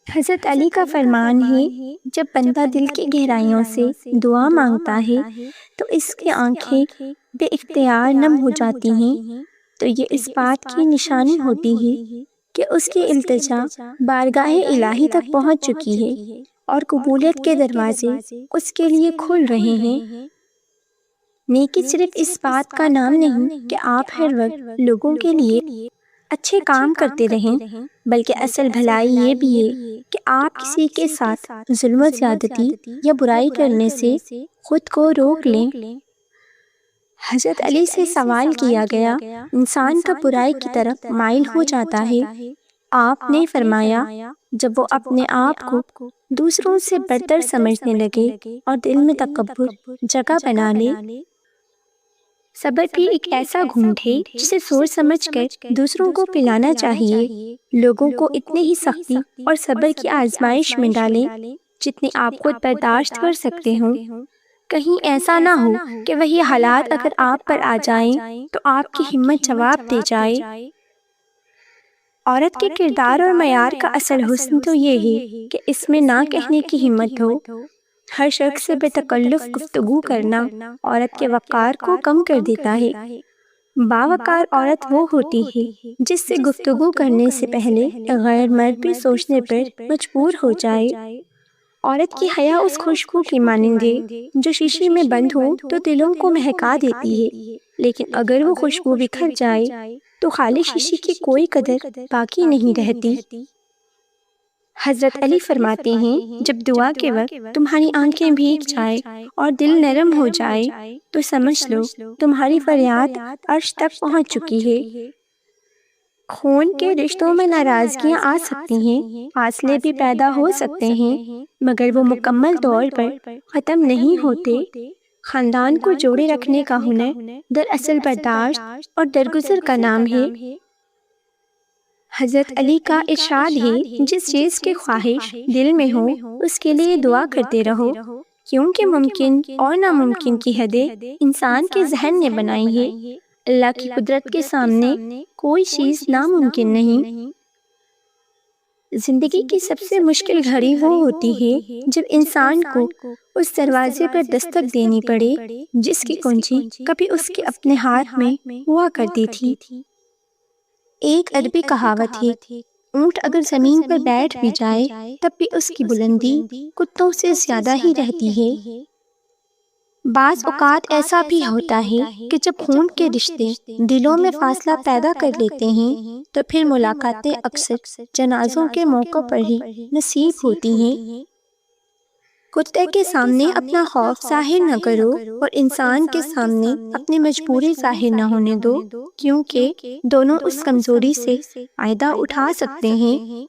حضرت علی کا فرمان ہے، جب بندہ دل کی گہرائیوں سے دعا مانگتا ہے تو اس کی آنکھیں بے اختیار نم ہو جاتی ہیں، تو یہ اس بات کی نشانی ہوتی ہے کہ اس کی التجا بارگاہ الہی تک پہنچ چکی ہے اور قبولیت کے دروازے اس کے لیے کھل رہے ہیں۔ نیکی صرف اس بات کا نام نہیں کہ آپ ہر وقت لوگوں کے لیے اچھے کام کرتے رہیں، بلکہ اصل بھلائی یہ بھی ہے کہ آپ کسی کے ساتھ ظلم و زیادتی یا برائی کرنے سے خود کو روک لیں۔ حضرت علی سے سوال کیا گیا، انسان کا برائی کی طرف مائل ہو جاتا ہے؟ آپ نے فرمایا، جب وہ اپنے آپ کو دوسروں سے برتر سمجھنے لگے اور دل میں تکبر جگہ بنا لے۔ صبر بھی ایک ایسا گھونٹ ہے جسے سوچ سمجھ کر دوسروں کو پلانا چاہیے۔ لوگوں کو اتنی ہی سختی اور صبر کی آزمائش میں ڈالیں جتنی آپ خود برداشت کر سکتے ہوں۔ کہیں ایسا نہ ہو کہ وہی حالات اگر آپ پر آ جائیں تو آپ کی ہمت جواب دے جائے۔ عورت کے کردار اور معیار کا اصل حسن تو یہ ہے کہ اس میں نہ کہنے کی ہمت ہو۔ ہر شخص سے بے تکلف گفتگو کرنا عورت کے وقار کو کم کر دیتا ہے۔ باوقار عورت وہ ہوتی ہے جس سے گفتگو کرنے سے پہلے غیر مرد بھی سوچنے پر مجبور ہو جائے۔ عورت کی حیا اس خوشبو کی مانند ہے جو شیشے میں بند ہو تو دلوں کو مہکا دیتی ہے، لیکن اگر وہ خوشبو بکھر جائے تو خالی شیشے کی کوئی قدر باقی نہیں رہتی۔ حضرت علی فرماتے ہیں، جب دعا کے وقت تمہاری آنکھیں بھیگ جائے اور دل نرم ہو جائے تو سمجھ لو تمہاری فریاد عرش تک پہنچ چکی ہے۔ خون کے رشتوں میں ناراضگیاں آ سکتی ہیں، فاصلے بھی پیدا ہو سکتے ہیں، مگر وہ مکمل طور پر ختم نہیں ہوتے۔ خاندان کو جوڑے رکھنے کا ہنر دراصل برداشت اور درگزر کا نام ہے۔ حضرت علی کا ارشاد ہے، جس چیز کی خواہش دل میں ہو اس کے لیے دعا کرتے رہو، کیونکہ ممکن اور ناممکن کی حدیں انسان کے ذہن نے بنائی ہے۔ اللہ کی قدرت کے سامنے کوئی چیز ناممکن نہیں۔ زندگی کی سب سے مشکل گھڑی وہ ہوتی ہے جب انسان کو اس دروازے پر دستک دینی پڑے جس کی کنجی کبھی اس کے اپنے ہاتھ میں ہوا کرتی تھی۔ ایک ادبی کہاوت ہے، اونٹ اگر زمین پر بیٹھ بھی جائے تب بھی اس کی بلندی کتوں سے زیادہ ہی رہتی ہے۔ بعض اوقات ایسا بھی ہوتا ہے کہ جب خون کے رشتے دلوں میں فاصلہ پیدا کر لیتے ہیں تو پھر ملاقاتیں اکثر جنازوں کے موقع پر ہی نصیب ہوتی ہیں۔ کتے کے سامنے اپنا خوف ظاہر نہ کرو اور انسان کے سامنے اپنی مجبوری ظاہر نہ ہونے دو، کیونکہ دونوں اس کمزوری سے فائدہ اٹھا سکتے ہیں۔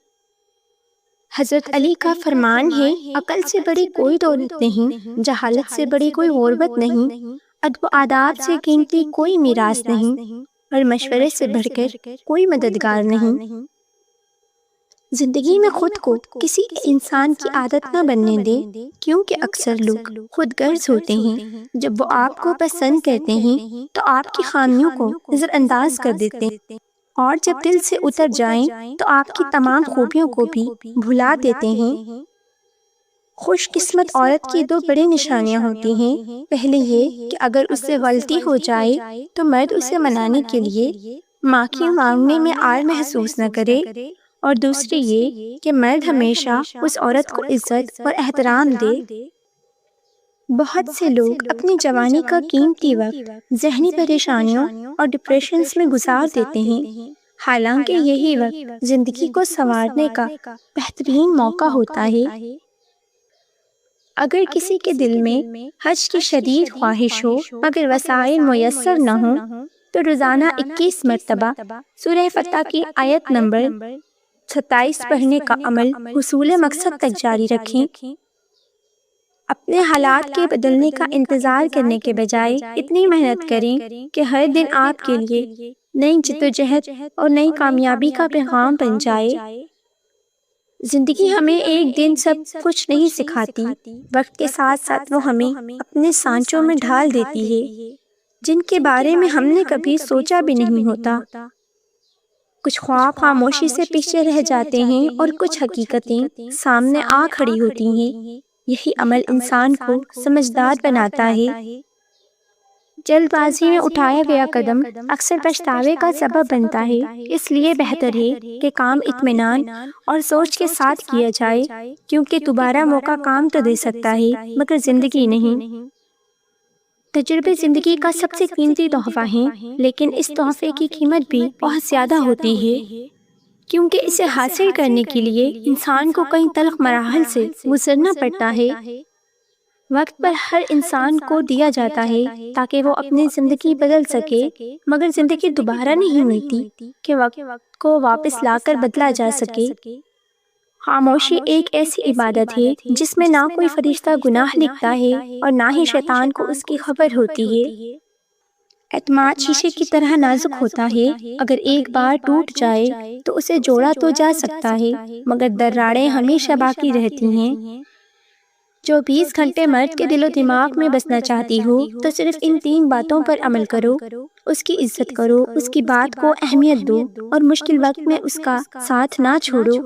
حضرت علی کا فرمان ہے، عقل سے بڑی کوئی دولت نہیں، جہالت سے بڑی کوئی غربت نہیں، ادب و آداب سے قیمتی کوئی میراث نہیں، اور مشورے سے بڑھ کر کوئی مددگار نہیں۔ زندگی میں خود کو کسی انسان کی عادت نہ بننے دیں، کیونکہ اکثر لوگ خود غرض ہوتے ہیں۔ جب وہ آپ کو پسند کرتے ہیں تو آپ کی خامیوں کو نظر انداز کر دیتے ہیں، اور جب دل سے اتر جائیں تو آپ کی تمام خوبیوں کو بھی بھلا دیتے ہیں۔ خوش قسمت عورت کی دو بڑی نشانیاں ہوتی ہیں۔ پہلے یہ کہ اگر اس سے غلطی ہو جائے تو مرد اسے منانے کے لیے معافی مانگنے میں عار محسوس نہ کرے، اور دوسری یہ کہ مرد ہمیشہ اس عورت کو عزت اور احترام دے۔ بہت سے لوگ اپنی جوانی کا قیمتی وقت ذہنی پریشانیوں اور ڈپریشنز میں گزار دیتے ہیں، حالانکہ یہی وقت زندگی کو سنوارنے کا بہترین موقع ہوتا ہے۔ اگر کسی کے دل میں حج کی شدید خواہش ہو مگر وسائل میسر نہ ہوں تو روزانہ 21 مرتبہ سورہ فتح کی آیت نمبر 27 پڑھنے کا عمل حصول مقصد تک جاری رکھیں۔ اپنے حالات کے بدلنے کا انتظار کرنے کے بجائے اتنی محنت کریں کہ ہر دن آپ کے لیے نئی جدوجہد اور نئی کامیابی کا پیغام بن جائے۔ زندگی ہمیں ایک دن سب کچھ نہیں سکھاتی، وقت کے ساتھ ساتھ وہ ہمیں اپنے سانچوں میں ڈھال دیتی ہے جن کے بارے میں ہم نے کبھی سوچا بھی نہیں ہوتا۔ کچھ خواب خاموشی سے پیچھے رہ جاتے ہیں اور کچھ حقیقتیں سامنے آ کھڑی ہوتی ہیں۔ یہی عمل انسان کو سمجھدار بناتا ہے۔ جلد بازی میں اٹھایا گیا قدم اکثر پچھتاوے کا سبب بنتا ہے، اس لیے بہتر ہے کہ کام اطمینان اور سوچ کے ساتھ کیا جائے، کیونکہ دوبارہ موقع کام تو دے سکتا ہے مگر زندگی نہیں۔ تجربے زندگی کا سب سے قیمتی تحفہ ہیں، لیکن اس تحفے کی قیمت بھی بہت زیادہ ہوتی ہے، کیونکہ اسے حاصل کرنے کے لیے انسان کو کئی تلخ مراحل سے گزرنا پڑتا ہے۔ وقت پر ہر انسان کو دیا جاتا ہے تاکہ وہ اپنی زندگی بدل سکے، مگر زندگی دوبارہ نہیں ملتی کہ وقت کو واپس لا کر بدلا جا سکے۔ خاموشی ایک ایسی عبادت ہے جس میں نہ کوئی فرشتہ گناہ لکھتا ہے اور نہ ہی شیطان کو اس کی خبر ہوتی ہے۔ اعتماد شیشے کی طرح نازک ہوتا ہے، اگر ایک بار ٹوٹ جائے تو اسے جوڑا تو جا سکتا ہے، مگر دراڑیں ہمیشہ باقی رہتی ہیں۔ جو 20 گھنٹے مرد کے دل و دماغ میں بسنا چاہتی ہو تو صرف ان 3 باتوں پر عمل کرو: اس کی عزت کرو، اس کی بات کو اہمیت دو اور مشکل وقت میں اس کا ساتھ نہ چھوڑو۔